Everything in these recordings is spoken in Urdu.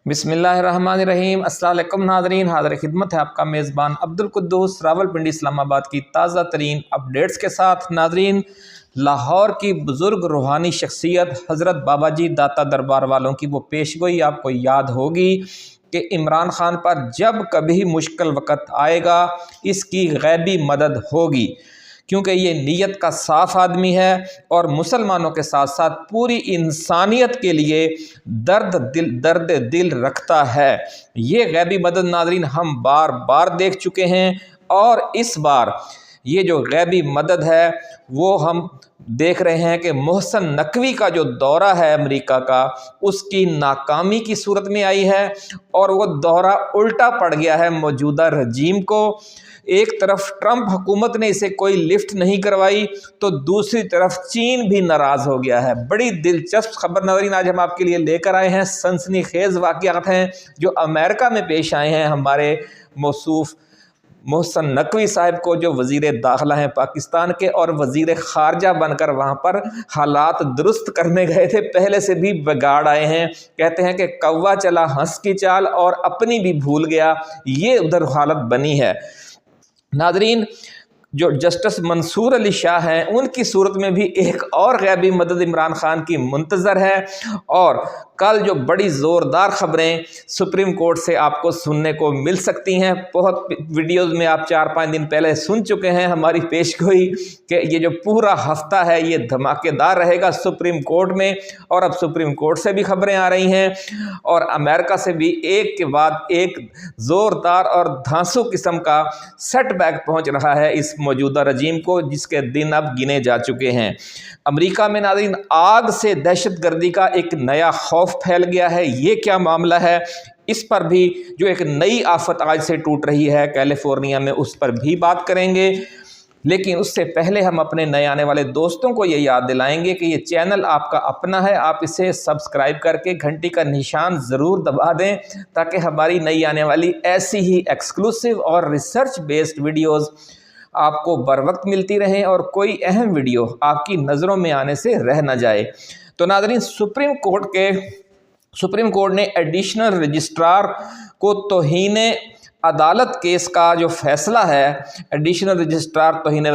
بسم اللہ الرحمن الرحیم۔ السلام علیکم ناظرین، حاضر خدمت ہے آپ کا میزبان عبدالقدوس راولپنڈی اسلام آباد کی تازہ ترین اپڈیٹس کے ساتھ۔ ناظرین، لاہور کی بزرگ روحانی شخصیت حضرت بابا جی داتا دربار والوں کی وہ پیشگوئی آپ کو یاد ہوگی کہ عمران خان پر جب کبھی مشکل وقت آئے گا اس کی غیبی مدد ہوگی، کیونکہ یہ نیت کا صاف آدمی ہے اور مسلمانوں کے ساتھ ساتھ پوری انسانیت کے لیے درد دل رکھتا ہے۔ یہ غیبی مدد ناظرین ہم بار بار دیکھ چکے ہیں، اور اس بار یہ جو غیبی مدد ہے وہ ہم دیکھ رہے ہیں کہ محسن نقوی کا جو دورہ ہے امریکہ کا، اس کی ناکامی کی صورت میں آئی ہے، اور وہ دورہ الٹا پڑ گیا ہے موجودہ رجیم کو۔ ایک طرف ٹرمپ حکومت نے اسے کوئی لفٹ نہیں کروائی تو دوسری طرف چین بھی ناراض ہو گیا ہے۔ بڑی دلچسپ خبر ناظرین آج ہم آپ کے لیے لے کر آئے ہیں۔ سنسنی خیز واقعات ہیں جو امریکہ میں پیش آئے ہیں ہمارے موصوف محسن نقوی صاحب کو، جو وزیر داخلہ ہیں پاکستان کے اور وزیر خارجہ بن کر وہاں پر حالات درست کرنے گئے تھے، پہلے سے بھی بگاڑ آئے ہیں۔ کہتے ہیں کہ کوا چلا ہنس کی چال اور اپنی بھی بھول گیا، یہ ادھر حالت بنی ہے۔ ناظرین، جو جسٹس منصور علی شاہ ہیں ان کی صورت میں بھی ایک اور غیبی مدد عمران خان کی منتظر ہے، اور کل جو بڑی زوردار خبریں سپریم کورٹ سے آپ کو سننے کو مل سکتی ہیں، بہت ویڈیوز میں آپ 4-5 دن پہلے سن چکے ہیں ہماری پیشگوئی کہ یہ جو پورا ہفتہ ہے یہ دھماکے دار رہے گا سپریم کورٹ میں، اور اب سپریم کورٹ سے بھی خبریں آ رہی ہیں اور امریکہ سے بھی ایک کے بعد ایک زوردار اور دھانسو قسم کا سیٹ بیک پہنچ رہا ہے اس موجودہ رجیم کو، جس کے دن اب گنے جا چکے ہیں۔ امریکہ میں ناظرین آگ سے دہشت گردی کا ایک نیا خوف پھیل گیا ہے۔ یہ کیا معاملہ ہے، اس پر بھی جو ایک نئی آفت آج سے ٹوٹ رہی ہے کیلیفورنیا میں، اس پر بھی بات کریں گے۔ لیکن اس سے پہلے ہم اپنے نئے آنے والے دوستوں کو یہ یاد دلائیں گے کہ یہ چینل آپ کا اپنا ہے، آپ اسے سبسکرائب کر کے گھنٹی کا نشان ضرور دبا دیں تاکہ ہماری نئی آنے والی ایسی ہی ایکسکلوسیو اور ریسرچ بیسڈ ویڈیوز آپ کو بر وقت ملتی رہیں اور کوئی اہم ویڈیو آپ کی نظروں میں آنے سے رہ نہ جائے۔ تو ناظرین، سپریم کورٹ نے ایڈیشنل رجسٹرار کو توہین عدالت کیس کا جو فیصلہ ہے، ایڈیشنل رجسٹرار توہین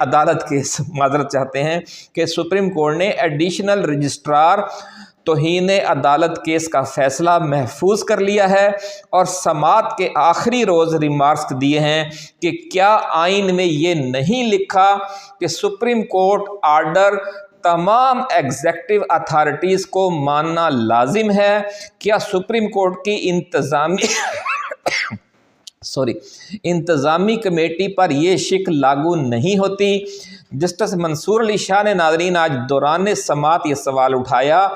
عدالت کیس معذرت چاہتے ہیں کہ سپریم کورٹ نے ایڈیشنل رجسٹرار توہین عدالت کیس کا فیصلہ محفوظ کر لیا ہے، اور سماعت کے آخری روز ریمارکس دیے ہیں کہ کیا آئین میں یہ نہیں لکھا کہ سپریم کورٹ آرڈر تمام ایگزیکٹو اتھارٹیز کو ماننا لازم ہے؟ کیا سپریم کورٹ کی انتظامی کمیٹی پر یہ شک لاگو نہیں ہوتی؟ جسٹس منصور علی شاہ نے ناظرین آج دوران سماعت یہ سوال اٹھایا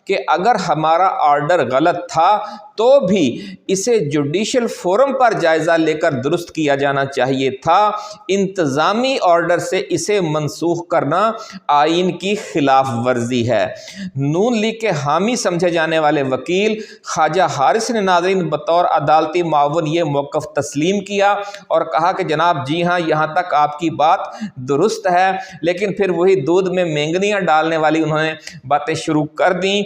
کہ اگر ہمارا آرڈر غلط تھا تو بھی اسے جوڈیشل فورم پر جائزہ لے کر درست کیا جانا چاہیے تھا، انتظامی آرڈر سے اسے منسوخ کرنا آئین کی خلاف ورزی ہے۔ نون لیگ کے حامی سمجھے جانے والے وکیل خواجہ حارث نے ناظرین بطور عدالتی معاون یہ موقف تسلیم کیا اور کہا کہ جناب جی ہاں، یہاں تک آپ کی بات درست ہے، لیکن پھر وہی دودھ میں مینگنیاں ڈالنے والی انہوں نے باتیں شروع کر دیں۔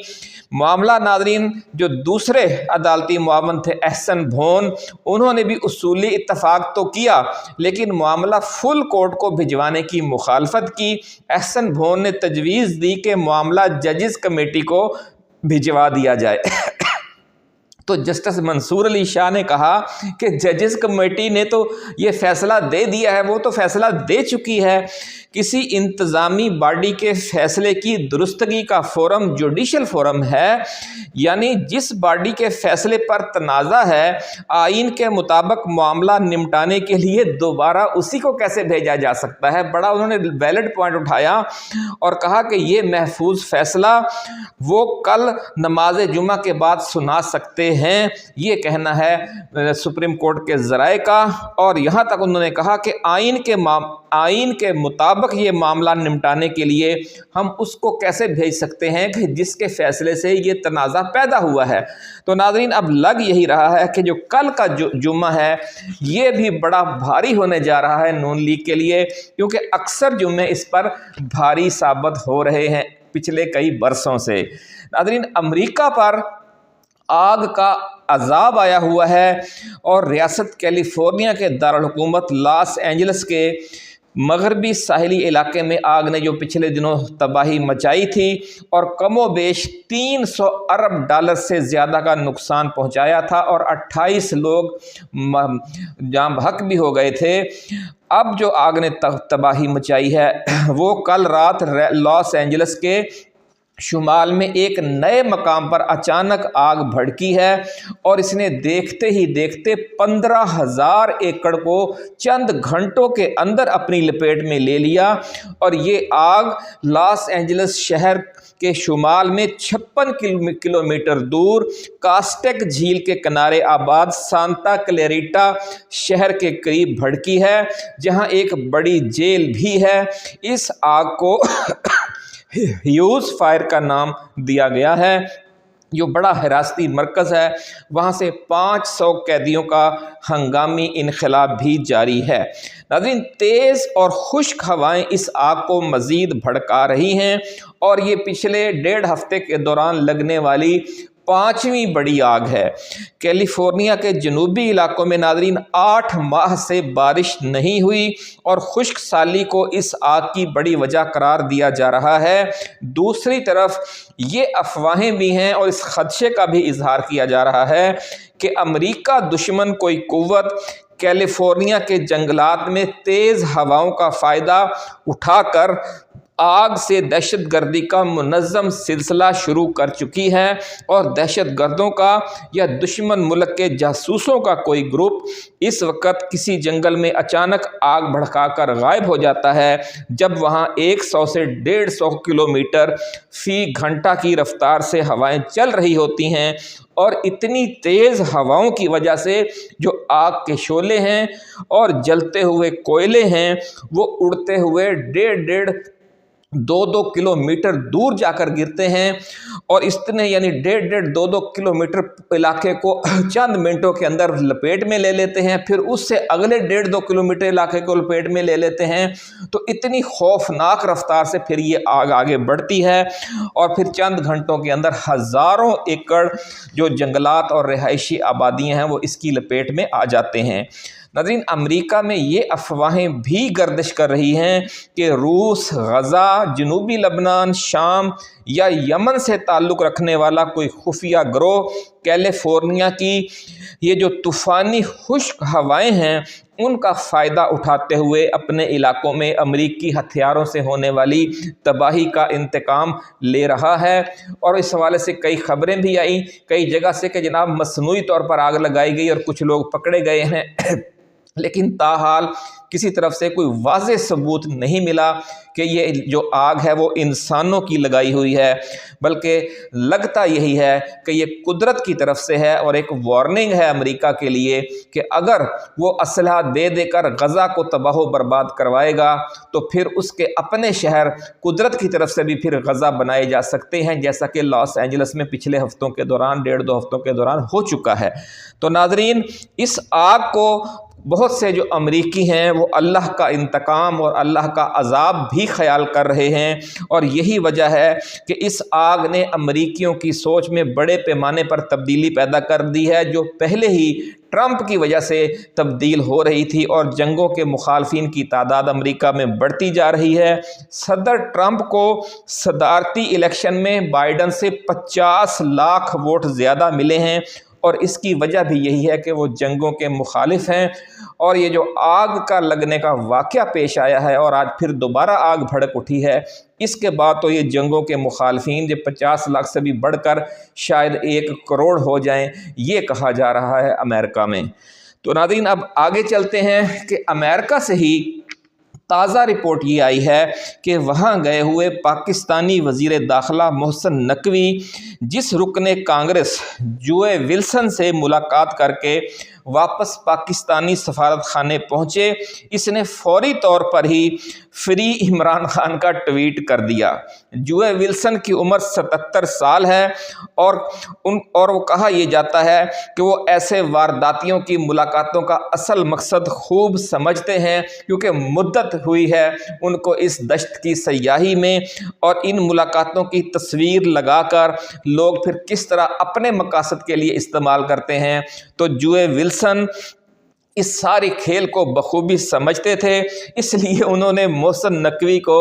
معاملہ ناظرین جو دوسرے عدالتی معاون تھے احسن بھون، انہوں نے بھی اصولی اتفاق تو کیا لیکن معاملہ فل کورٹ کو بھجوانے کی مخالفت کی۔ احسن بھون نے تجویز دی کہ معاملہ ججز کمیٹی کو بھجوا دیا جائے تو جسٹس منصور علی شاہ نے کہا کہ ججز کمیٹی نے تو یہ فیصلہ دے دیا ہے، وہ تو فیصلہ دے چکی ہے۔ کسی انتظامی باڈی کے فیصلے کی درستگی کا فورم جوڈیشل فورم ہے، یعنی جس باڈی کے فیصلے پر تنازع ہے، آئین کے مطابق معاملہ نمٹانے کے لیے دوبارہ اسی کو کیسے بھیجا جا سکتا ہے؟ بڑا انہوں نے ویلڈ پوائنٹ اٹھایا اور کہا کہ یہ محفوظ فیصلہ وہ کل نماز جمعہ کے بعد سنا سکتے ہیں، یہ کہنا ہے سپریم کورٹ کے ذرائع کا۔ اور یہاں تک انہوں نے کہا کہ آئین کے مطابق یہ معاملہ نمٹانے کے لیے ہم اس کو کیسے بھیج سکتے ہیں کہ جس کے فیصلے سے یہ تنازع پیدا ہوا ہے۔ تو ناظرین اب لگ یہی رہا ہے کہ جو کل کا جمعہ ہے یہ بھی بڑا بھاری ہونے جا رہا ہے نون لیگ کے لیے، کیونکہ اکثر جمعے اس پر بھاری ثابت ہو رہے ہیں پچھلے کئی برسوں سے۔ ناظرین، امریکہ پر آگ کا عذاب آیا ہوا ہے اور ریاست کیلیفورنیا کے دارالحکومت لاس اینجلس کے مغربی ساحلی علاقے میں آگ نے جو پچھلے دنوں تباہی مچائی تھی اور کم و بیش 300 ارب ڈالر سے زیادہ کا نقصان پہنچایا تھا اور 28 لوگ جاں بحق بھی ہو گئے تھے، اب جو آگ نے تباہی مچائی ہے وہ کل رات لاس اینجلس کے شمال میں ایک نئے مقام پر اچانک آگ بھڑکی ہے اور اس نے دیکھتے ہی دیکھتے 15,000 ایکڑ کو چند گھنٹوں کے اندر اپنی لپیٹ میں لے لیا، اور یہ آگ لاس اینجلس شہر کے شمال میں 56 کلومیٹر دور کاسٹیک جھیل کے کنارے آباد سانتا کلیریٹا شہر کے قریب بھڑکی ہے، جہاں ایک بڑی جیل بھی ہے۔ اس آگ کو ہیوز فائر کا نام دیا گیا ہے، جو بڑا حراستی مرکز ہے، وہاں سے 500 قیدیوں کا ہنگامی انخلا بھی جاری ہے۔ ناظرین، تیز اور خشک ہوائیں اس آگ کو مزید بھڑکا رہی ہیں اور یہ پچھلے 1.5 ہفتے کے دوران لگنے والی 5ویں بڑی آگ ہے۔ کیلیفورنیا کے جنوبی علاقوں میں ناظرین 8 ماہ سے بارش نہیں ہوئی اور خشک سالی کو اس آگ کی بڑی وجہ قرار دیا جا رہا ہے۔ دوسری طرف یہ افواہیں بھی ہیں اور اس خدشے کا بھی اظہار کیا جا رہا ہے کہ امریکہ دشمن کوئی قوت کیلیفورنیا کے جنگلات میں تیز ہواؤں کا فائدہ اٹھا کر آگ سے دہشت گردی کا منظم سلسلہ شروع کر چکی ہے، اور دہشت گردوں کا یا دشمن ملک کے جاسوسوں کا کوئی گروپ اس وقت کسی جنگل میں اچانک آگ بھڑکا کر غائب ہو جاتا ہے جب وہاں 100 سے 150 کلومیٹر فی گھنٹہ کی رفتار سے ہوائیں چل رہی ہوتی ہیں، اور اتنی تیز ہواؤں کی وجہ سے جو آگ کے شعلے ہیں اور جلتے ہوئے کوئلے ہیں وہ اڑتے ہوئے 1.5-2 کلومیٹر دور جا کر گرتے ہیں، اور اس طرح یعنی 1.5-2 کلومیٹر علاقے کو چند منٹوں کے اندر لپیٹ میں لے لیتے ہیں، پھر اس سے اگلے 1.5-2 کلومیٹر علاقے کو لپیٹ میں لے لیتے ہیں۔ تو اتنی خوفناک رفتار سے پھر یہ آگ آگے بڑھتی ہے اور پھر چند گھنٹوں کے اندر ہزاروں ایکڑ جو جنگلات اور رہائشی آبادیاں ہیں وہ اس کی لپیٹ میں آ جاتے ہیں۔ ناظرین، امریکہ میں یہ افواہیں بھی گردش کر رہی ہیں کہ روس، غزہ، جنوبی لبنان، شام یا یمن سے تعلق رکھنے والا کوئی خفیہ گروہ کیلیفورنیا کی یہ جو طوفانی خشک ہوائیں ہیں ان کا فائدہ اٹھاتے ہوئے اپنے علاقوں میں امریکی ہتھیاروں سے ہونے والی تباہی کا انتقام لے رہا ہے۔ اور اس حوالے سے کئی خبریں بھی آئیں کئی جگہ سے کہ جناب مصنوعی طور پر آگ لگائی گئی اور کچھ لوگ پکڑے گئے ہیں، لیکن تاحال کسی طرف سے کوئی واضح ثبوت نہیں ملا کہ یہ جو آگ ہے وہ انسانوں کی لگائی ہوئی ہے، بلکہ لگتا یہی ہے کہ یہ قدرت کی طرف سے ہے اور ایک وارننگ ہے امریکہ کے لیے کہ اگر وہ اسلحہ دے دے کر غزہ کو تباہ و برباد کروائے گا تو پھر اس کے اپنے شہر قدرت کی طرف سے بھی پھر غزہ بنائے جا سکتے ہیں، جیسا کہ لاس اینجلس میں پچھلے ہفتوں کے دوران 1.5-2 ہفتوں کے دوران ہو چکا ہے۔ تو ناظرین، اس آگ کو بہت سے جو امریکی ہیں وہ اللہ کا انتقام اور اللہ کا عذاب بھی خیال کر رہے ہیں، اور یہی وجہ ہے کہ اس آگ نے امریکیوں کی سوچ میں بڑے پیمانے پر تبدیلی پیدا کر دی ہے، جو پہلے ہی ٹرمپ کی وجہ سے تبدیل ہو رہی تھی، اور جنگوں کے مخالفین کی تعداد امریکہ میں بڑھتی جا رہی ہے۔ صدر ٹرمپ کو صدارتی الیکشن میں بائیڈن سے 50 لاکھ ووٹ زیادہ ملے ہیں، اور اس کی وجہ بھی یہی ہے کہ وہ جنگوں کے مخالف ہیں، اور یہ جو آگ کا لگنے کا واقعہ پیش آیا ہے اور آج پھر دوبارہ آگ بھڑک اٹھی ہے، اس کے بعد تو یہ جنگوں کے مخالفین جو 50 لاکھ سے بھی بڑھ کر شاید 1 کروڑ ہو جائیں، یہ کہا جا رہا ہے امریکہ میں۔ تو ناظرین، اب آگے چلتے ہیں کہ امریکہ سے ہی تازہ رپورٹ یہ آئی ہے کہ وہاں گئے ہوئے پاکستانی وزیر داخلہ محسن نقوی جس رکن کانگریس جوئے ولسن سے ملاقات کر کے واپس پاکستانی سفارت خانے پہنچے، اس نے فوری طور پر ہی فری عمران خان کا ٹویٹ کر دیا۔ جوئے ولسن کی عمر 77 سال ہے اور وہ کہا یہ جاتا ہے کہ وہ ایسے وارداتیوں کی ملاقاتوں کا اصل مقصد خوب سمجھتے ہیں، کیونکہ مدت ہوئی ہے ان کو اس دشت کی سیاحی میں، اور ان ملاقاتوں کی تصویر لگا کر لوگ پھر کس طرح اپنے مقاصد کے لیے استعمال کرتے ہیں۔ تو جوئے ولسن اس ساری کھیل کو بخوبی سمجھتے تھے، اس لیے انہوں نے محسن نقوی کو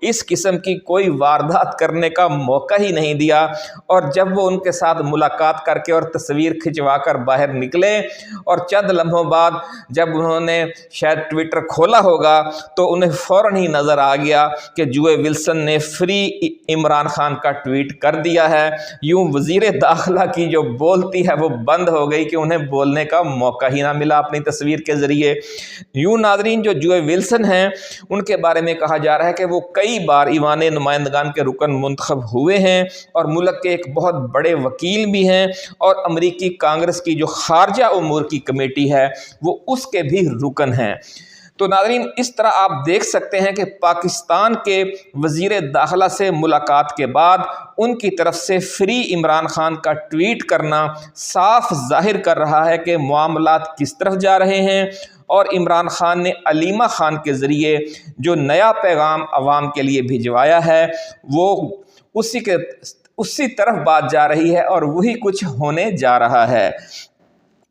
اس قسم کی کوئی واردات کرنے کا موقع ہی نہیں دیا، اور جب وہ ان کے ساتھ ملاقات کر کے اور تصویر کھنچوا کر باہر نکلے اور چند لمحوں بعد جب انہوں نے شاید ٹویٹر کھولا ہوگا تو انہیں فوراً ہی نظر آ گیا کہ جوئے ولسن نے فری عمران خان کا ٹویٹ کر دیا ہے۔ یوں وزیر داخلہ کی جو بولتی ہے وہ بند ہو گئی کہ انہیں بولنے کا موقع ہی نہ ملا اپنی تصویر کے ذریعے۔ یوں ناظرین، جو جوئے ولسن ہیں ان کے بارے میں کہا جا رہا ہے کہ وہ کئی بار ایوان نمائندگان کے رکن منتخب ہوئے ہیں اور ملک کے ایک بہت بڑے وکیل بھی ہیں، اور امریکی کانگریس کی جو خارجہ امور کی کمیٹی ہے وہ اس کے بھی رکن ہیں۔ تو ناظرین، اس طرح آپ دیکھ سکتے ہیں کہ پاکستان کے وزیر داخلہ سے ملاقات کے بعد ان کی طرف سے فری عمران خان کا ٹویٹ کرنا صاف ظاہر کر رہا ہے کہ معاملات کس طرف جا رہے ہیں، اور عمران خان نے علیمہ خان کے ذریعے جو نیا پیغام عوام کے لیے بھجوایا ہے وہ اسی طرف بات جا رہی ہے اور وہی کچھ ہونے جا رہا ہے۔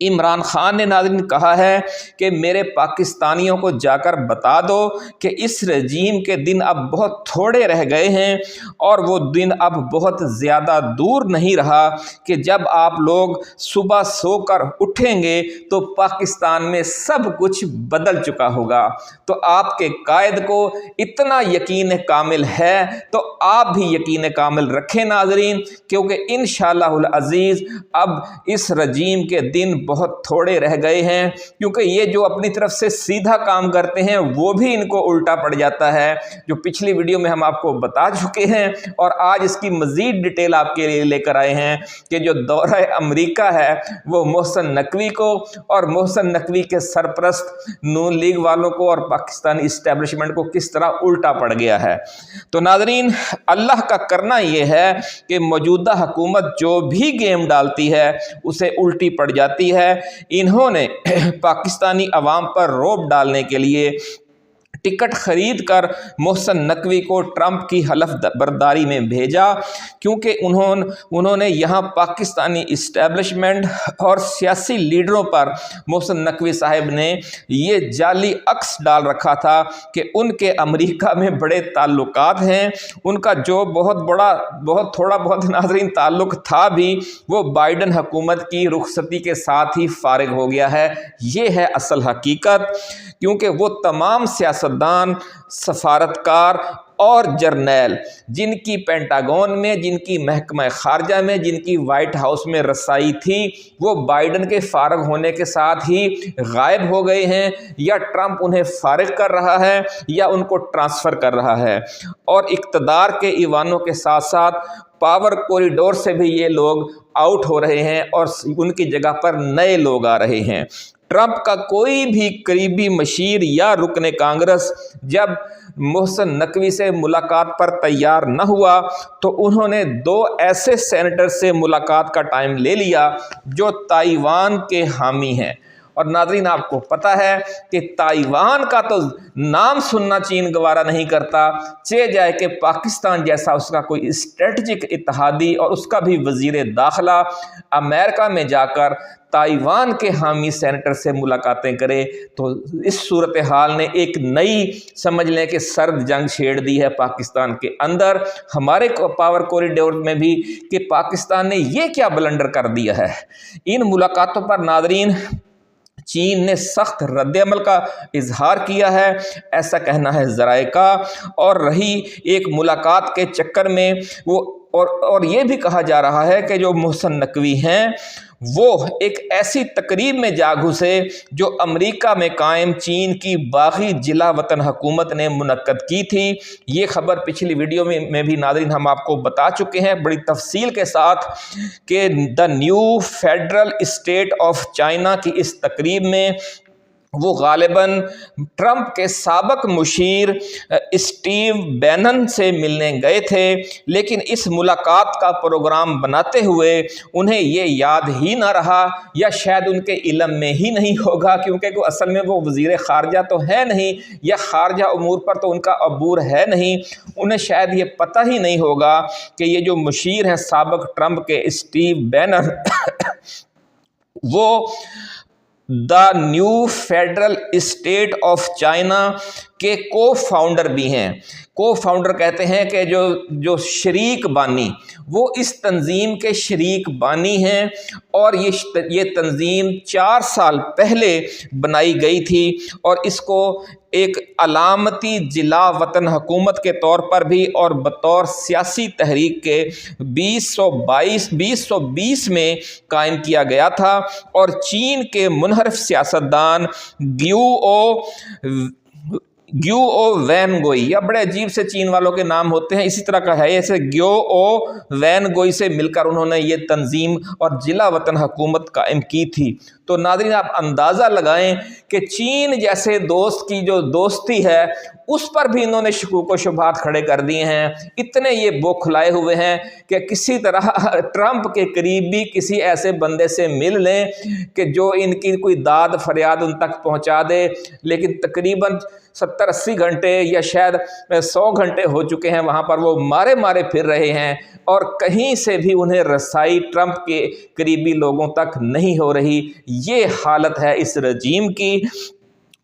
عمران خان نے ناظرین کہا ہے کہ میرے پاکستانیوں کو جا کر بتا دو کہ اس رجیم کے دن اب بہت تھوڑے رہ گئے ہیں، اور وہ دن اب بہت زیادہ دور نہیں رہا کہ جب آپ لوگ صبح سو کر اٹھیں گے تو پاکستان میں سب کچھ بدل چکا ہوگا۔ تو آپ کے قائد کو اتنا یقین کامل ہے تو آپ بھی یقین کامل رکھیں ناظرین، کیونکہ انشاءاللہ العزیز اب اس رجیم کے دن بہت تھوڑے رہ گئے ہیں، کیونکہ یہ جو اپنی طرف سے سیدھا کام کرتے ہیں وہ بھی ان کو الٹا پڑ جاتا ہے، جو پچھلی ویڈیو میں ہم آپ کو بتا چکے ہیں، اور آج اس کی مزید ڈیٹیل آپ کے لیے لے کر آئے ہیں کہ جو دورہ امریکہ ہے وہ محسن نقوی کو اور محسن نقوی کے سرپرست نون لیگ والوں کو اور پاکستانی اسٹیبلشمنٹ کو کس طرح الٹا پڑ گیا ہے۔ تو ناظرین، اللہ کا کرنا یہ ہے کہ موجودہ حکومت جو بھی گیم ڈالتی ہے اسے الٹی پڑ جاتی ہے۔ انہوں نے پاکستانی عوام پر رعب ڈالنے کے لیے ٹکٹ خرید کر محسن نقوی کو ٹرمپ کی حلف برداری میں بھیجا، کیونکہ انہوں نے یہاں پاکستانی اسٹیبلشمنٹ اور سیاسی لیڈروں پر محسن نقوی صاحب نے یہ جعلی عکس ڈال رکھا تھا کہ ان کے امریکہ میں بڑے تعلقات ہیں، ان کا جو بہت تھوڑا بہت ناظرین تعلق تھا بھی وہ بائیڈن حکومت کی رخصتی کے ساتھ ہی فارغ ہو گیا ہے۔ یہ ہے اصل حقیقت، کیونکہ وہ تمام سیاستدان، سفارتکار اور جرنیل جن کی پینٹاگون میں، جن کی محکمہ خارجہ میں، جن کی وائٹ ہاؤس میں رسائی تھی، وہ بائیڈن کے فارغ ہونے کے ساتھ ہی غائب ہو گئے ہیں، یا ٹرمپ انہیں فارغ کر رہا ہے یا ان کو ٹرانسفر کر رہا ہے، اور اقتدار کے ایوانوں کے ساتھ ساتھ پاور کوریڈور سے بھی یہ لوگ آؤٹ ہو رہے ہیں اور ان کی جگہ پر نئے لوگ آ رہے ہیں۔ ٹرمپ کا کوئی بھی قریبی مشیر یا رکن کانگریس جب محسن نقوی سے ملاقات پر تیار نہ ہوا تو انہوں نے 2 ایسے سینیٹر سے ملاقات کا ٹائم لے لیا جو تائیوان کے حامی ہیں، اور ناظرین آپ کو پتہ ہے کہ تائیوان کا تو نام سننا چین گوارا نہیں کرتا، چہ جائے کہ پاکستان جیسا اس کا کوئی اسٹریٹجک اتحادی اور اس کا بھی وزیر داخلہ امریکہ میں جا کر تائیوان کے حامی سینیٹر سے ملاقاتیں کرے۔ تو اس صورتحال نے ایک نئی سمجھ لیں کہ سرد جنگ چھیڑ دی ہے پاکستان کے اندر، ہمارے پاور کوریڈور میں بھی، کہ پاکستان نے یہ کیا بلنڈر کر دیا ہے۔ ان ملاقاتوں پر ناظرین چین نے سخت رد عمل کا اظہار کیا ہے، ایسا کہنا ہے ذرائع کا، اور رہی ایک ملاقات کے چکر میں وہ اور یہ بھی کہا جا رہا ہے کہ جو محسن نقوی ہیں وہ ایک ایسی تقریب میں جا گھسے جو امریکہ میں قائم چین کی باغی جلا وطن حکومت نے منعقد کی تھی۔ یہ خبر پچھلی ویڈیو میں بھی ناظرین ہم آپ کو بتا چکے ہیں بڑی تفصیل کے ساتھ کہ the new federal state of China کی اس تقریب میں وہ غالباً ٹرمپ کے سابق مشیر اسٹیو بینن سے ملنے گئے تھے، لیکن اس ملاقات کا پروگرام بناتے ہوئے انہیں یہ یاد ہی نہ رہا، یا شاید ان کے علم میں ہی نہیں ہوگا، کیونکہ اصل میں وہ وزیر خارجہ تو ہے نہیں، یا خارجہ امور پر تو ان کا عبور ہے نہیں، انہیں شاید یہ پتہ ہی نہیں ہوگا کہ یہ جو مشیر ہیں سابق ٹرمپ کے اسٹیو بینن وہ the new federal state of China کے کو فاؤنڈر بھی ہیں۔ کو فاؤنڈر کہتے ہیں کہ جو شریک بانی، وہ اس تنظیم کے شریک بانی ہیں، اور یہ تنظیم 4 سال پہلے بنائی گئی تھی، اور اس کو ایک علامتی جلا وطن حکومت کے طور پر بھی اور بطور سیاسی تحریک کے 2020 میں قائم کیا گیا تھا، اور چین کے منحرف سیاستدان گیو او وین گوئی، یا بڑے عجیب سے چین والوں کے نام ہوتے ہیں، اسی طرح کا ہے ایسے گیو او وین گوئی سے مل کر انہوں نے یہ تنظیم اور جلا وطن حکومت قائم کی تھی۔ تو ناظرین آپ اندازہ لگائیں کہ چین جیسے دوست کی جو دوستی ہے اس پر بھی انہوں نے شکوک و شبہات کھڑے کر دیے ہیں، اتنے یہ بوکھلائے ہوئے ہیں کہ کسی طرح ٹرمپ کے قریب بھی کسی ایسے بندے سے مل لیں کہ جو ان کی کوئی داد فریاد ان تک پہنچا دے، لیکن تقریباً 70-80 گھنٹے یا شاید 100 گھنٹے ہو چکے ہیں وہاں پر وہ مارے پھر رہے ہیں، اور کہیں سے بھی انہیں رسائی ٹرمپ کے قریبی لوگوں تک نہیں ہو رہی۔ یہ حالت ہے اس رجیم کی،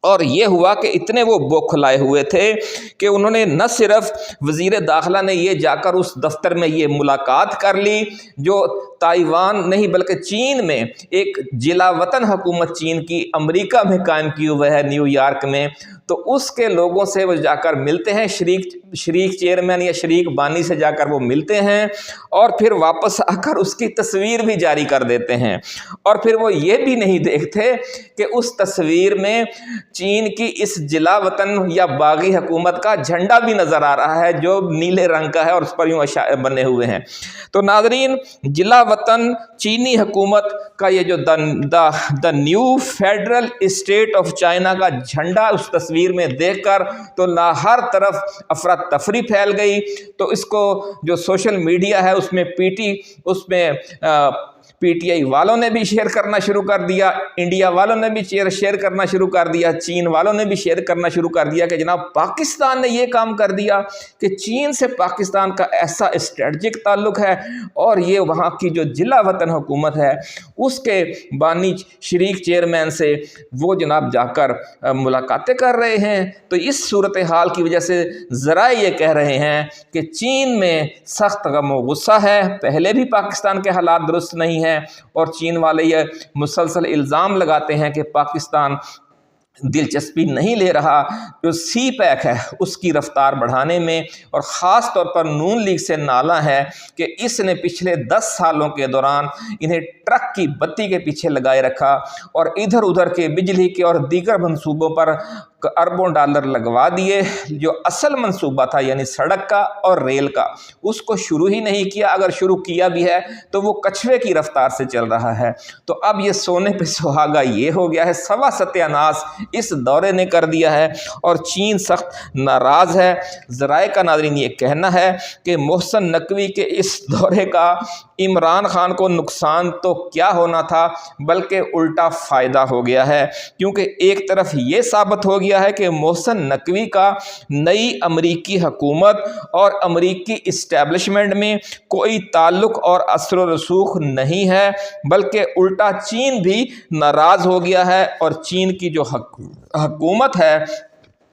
اور یہ ہوا کہ اتنے وہ بوکھلائے ہوئے تھے کہ انہوں نے نہ صرف وزیر داخلہ نے یہ جا کر اس دفتر میں یہ ملاقات کر لی جو تائیوان نہیں بلکہ چین میں ایک جلا وطن حکومت چین کی امریکہ میں قائم کی ہوئے ہے، نیو یارک میں، تو اس کے لوگوں سے وہ جا کر ملتے ہیں، شریک چیئرمین یا شریک بانی سے جا کر وہ ملتے ہیں، اور پھر واپس آ کر اس کی تصویر بھی جاری کر دیتے ہیں، اور پھر وہ یہ بھی نہیں دیکھتے کہ اس تصویر میں چین کی اس جلا وطن یا باغی حکومت کا جھنڈا بھی نظر آ رہا ہے جو نیلے رنگ کا ہے، اور اس پر یوں اشارے بنے ہوئے ہیں۔ تو ناظرین جلا وطن چینی حکومت کا یہ جو the new federal state of China کا جھنڈا اس تصویر میں دیکھ کر تو ہر طرف افراتفری پھیل گئی، تو اس کو جو سوشل میڈیا ہے اس میں پی ٹی آئی والوں نے بھی شیئر کرنا شروع کر دیا، انڈیا والوں نے بھی شیئر کرنا شروع کر دیا، چین والوں نے بھی شیئر کرنا شروع کر دیا کہ جناب پاکستان نے یہ کام کر دیا کہ چین سے پاکستان کا ایسا اسٹریٹجک تعلق ہے، اور یہ وہاں کی جو جلا وطن حکومت ہے اس کے بانی شریک چیئرمین سے وہ جناب جا کر ملاقاتیں کر رہے ہیں۔ تو اس صورتحال کی وجہ سے ذرائع یہ کہہ رہے ہیں کہ چین میں سخت غم و غصہ ہے، پہلے بھی پاکستان کے حالات درست نہیں ہیں، اور چین والے یہ مسلسل الزام لگاتے ہیں کہ پاکستان دلچسپی نہیں لے رہا جو سی پیک ہے اس کی رفتار بڑھانے میں، اور خاص طور پر نون لیگ سے نالا ہے کہ اس نے پچھلے 10 سالوں کے دوران انہیں ٹرک کی بتی کے پیچھے لگائے رکھا، اور ادھر ادھر کے بجلی کے اور دیگر منصوبوں پر اربوں ڈالر لگوا دیے، جو اصل منصوبہ تھا یعنی سڑک کا اور ریل کا اس کو شروع ہی نہیں کیا، اگر شروع کیا بھی ہے تو وہ کچھوے کی رفتار سے چل رہا ہے۔ تو اب یہ سونے پہ سہاگا یہ ہو گیا ہے، سوا ستیاناس اس دورے نے کر دیا ہے، اور چین سخت ناراض ہے۔ ذرائع کا ناظرین یہ کہنا ہے کہ محسن نقوی کے اس دورے کا عمران خان کو نقصان تو کیا ہونا تھا بلکہ الٹا فائدہ ہو گیا ہے، کیونکہ ایک طرف یہ ثابت ہو گیا ہے کہ محسن نقوی کا نئی امریکی حکومت اور امریکی اسٹیبلشمنٹ میں کوئی تعلق اور اثر و رسوخ نہیں ہے، بلکہ الٹا چین بھی ناراض ہو گیا ہے، اور چین کی جو حکومت ہے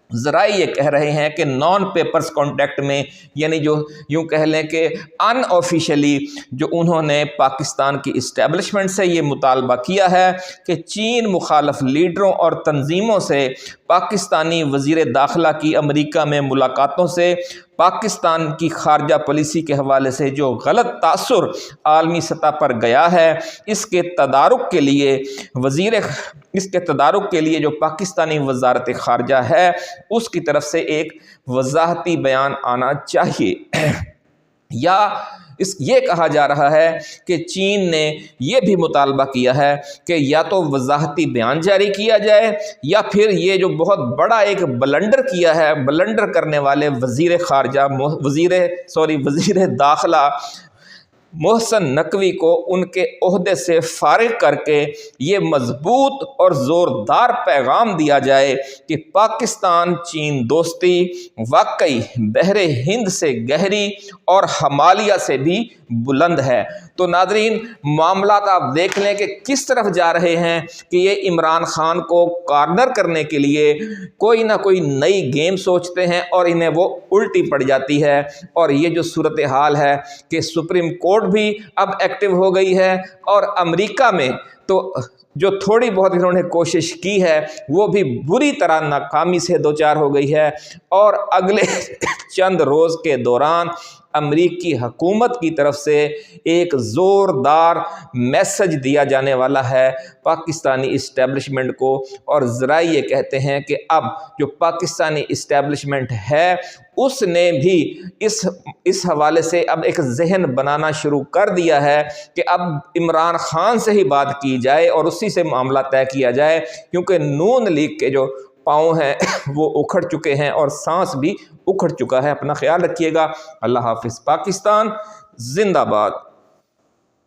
ذرائع یہ کہہ رہے ہیں کہ نان پیپرز کانٹیکٹ میں، یعنی جو یوں کہہ لیں کہ ان آفیشلی جو انہوں نے پاکستان کی اسٹیبلشمنٹ سے یہ مطالبہ کیا ہے کہ چین مخالف لیڈروں اور تنظیموں سے پاکستانی وزیر داخلہ کی امریکہ میں ملاقاتوں سے پاکستان کی خارجہ پالیسی کے حوالے سے جو غلط تاثر عالمی سطح پر گیا ہے، اس کے تدارک کے لیے جو پاکستانی وزارت خارجہ ہے اس کی طرف سے ایک وضاحتی بیان آنا چاہیے، یا یہ کہا جا رہا ہے کہ چین نے یہ بھی مطالبہ کیا ہے کہ یا تو وضاحتی بیان جاری کیا جائے یا پھر یہ جو بہت بڑا ایک بلنڈر کیا ہے، بلنڈر کرنے والے وزیر داخلہ محسن نقوی کو ان کے عہدے سے فارغ کر کے یہ مضبوط اور زوردار پیغام دیا جائے کہ پاکستان چین دوستی واقعی بحر ہند سے گہری اور ہمالیہ سے بھی بلند ہے۔ تو ناظرین، معاملات آپ دیکھ لیں کہ کس طرف جا رہے ہیں کہ یہ عمران خان کو کارنر کرنے کے لیے کوئی نہ کوئی نئی گیم سوچتے ہیں اور انہیں وہ الٹی پڑ جاتی ہے۔ اور یہ جو صورتحال ہے کہ سپریم کورٹ بھی اب ایکٹیو ہو گئی ہے اور امریکہ میں تو جو تھوڑی بہت انہوں نے کوشش کی ہے وہ بھی بری طرح ناکامی سے دوچار ہو گئی ہے، اور اگلے چند روز کے دوران امریکی حکومت کی طرف سے ایک زوردار میسج دیا جانے والا ہے پاکستانی اسٹیبلشمنٹ کو، اور ذرائع یہ کہتے ہیں کہ اب جو پاکستانی اسٹیبلشمنٹ ہے اس نے بھی اس حوالے سے اب ایک ذہن بنانا شروع کر دیا ہے کہ اب عمران خان سے ہی بات کی جائے اور اسی سے معاملہ طے کیا جائے، کیونکہ نون لیگ کے جو پاؤں ہیں وہ اکھڑ چکے ہیں اور سانس بھی اکھڑ چکا ہے۔ اپنا خیال رکھیے گا۔ اللہ حافظ۔ پاکستان زندہ باد۔